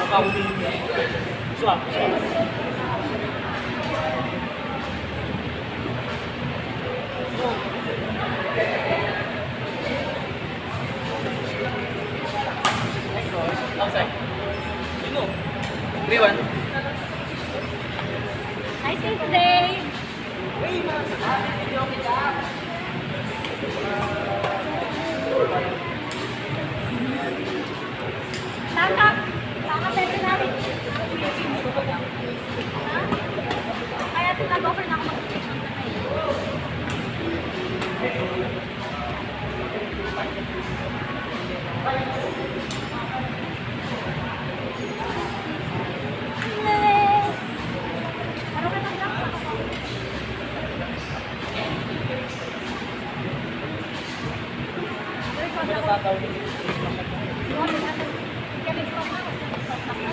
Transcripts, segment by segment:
Swap. Outside. You know. 3-1. Nice day today. Tata, pwede natin. Kaya nag-offer na ako mag-station na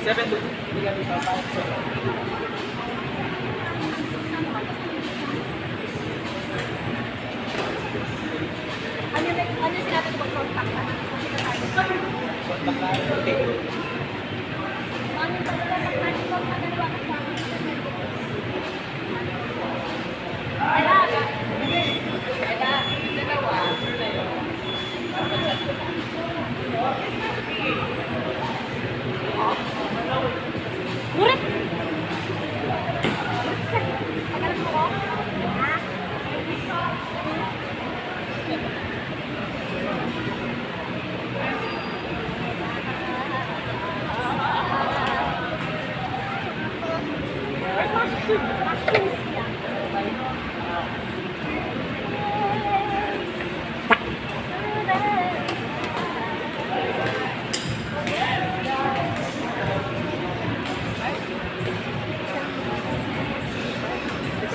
Seven. Ano sinabi ko mag-contact ka? Contact na. Okay. Mami, pagkakatak natin ko ang nagawa ka sa akin. Murit! Pagkakas mo ko? Ha?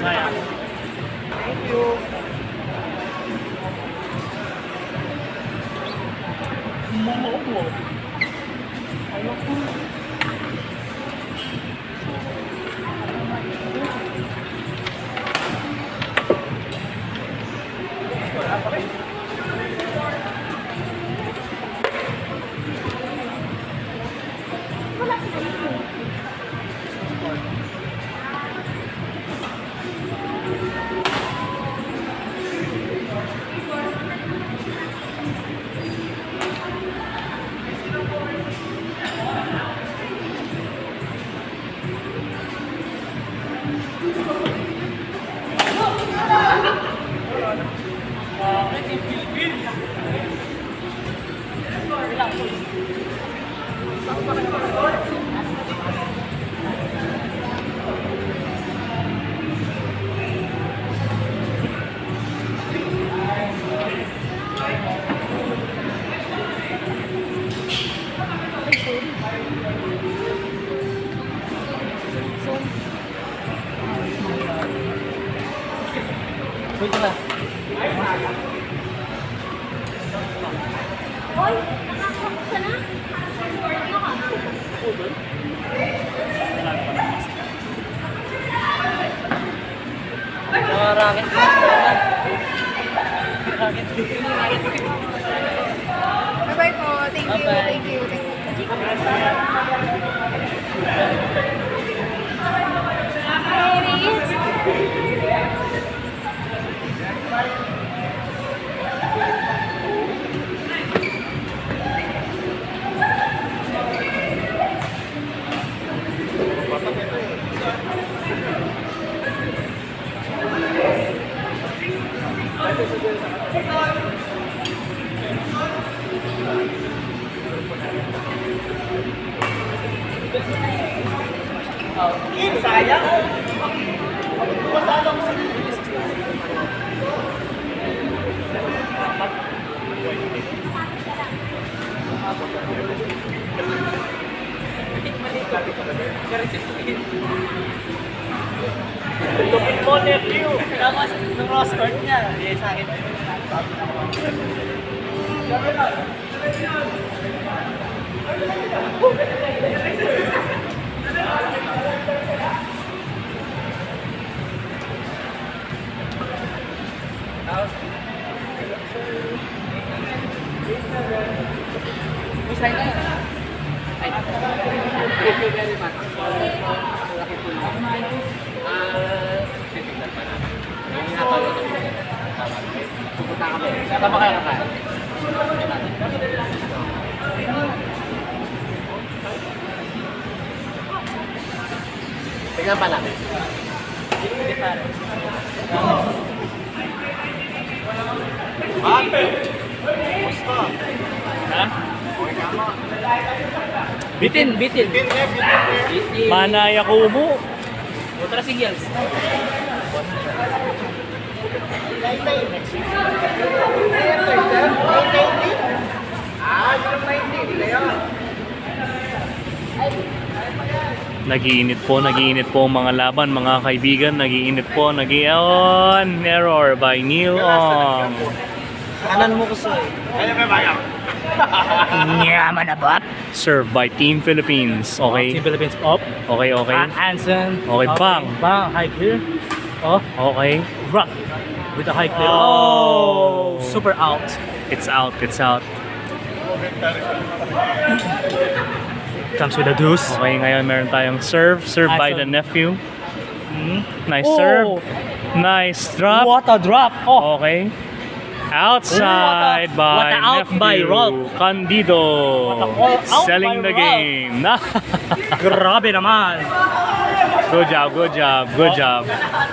Sayang. Thank you. Momo. Ayoko. Wala sila dito. Wait na. Hoy, nakakapos ka na? Ano ka? Mga racket. Racket. Bye-bye po. Thank you. Bye-bye. Thank you. Sayang. Lupit mo, nephew. Tapos, nung cross court niya, eh, sa akin. Ay, Thank you very much. Malaki po yun. Titignan pa natin. Yung natawag ko. Pupunta kami. Tama kayo na tayo. Tingnan pa natin. Hindi pare. Ha? Bitin. Manaya ko mo. Otra sigils. Nagiinit po ang mga laban, mga kaibigan. Nagiinit po, nag-ion. Error by Neil Ong. Kanan mo ko sa. Kaya may bayang. Yaman na ba? Served by Team Philippines. Okay. Team Philippines up. Okay. Hansen. Okay, bang. Bang. High clear. Oh. Okay. Rock. With a high clear. Oh. Super out. It's out. Comes with a deuce. Okay, ngayon meron tayong serve. Served by the nephew. Nice serve. Nice drop. What a drop. Oh. Okay. Outside what a out nephew. by Rob. Candido. What a out Selling by the Rob. game. Grabe naman. Good job.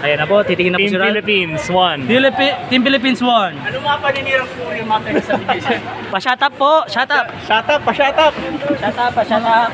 Ayan na po, titingin na po Team si Ralph. Philippines won. Team Philippines won. Ano mga paninirang po yung mga pinagsabi niya? Pa-shut up po. Shut up. Shut up, pa-shut up. Shut up.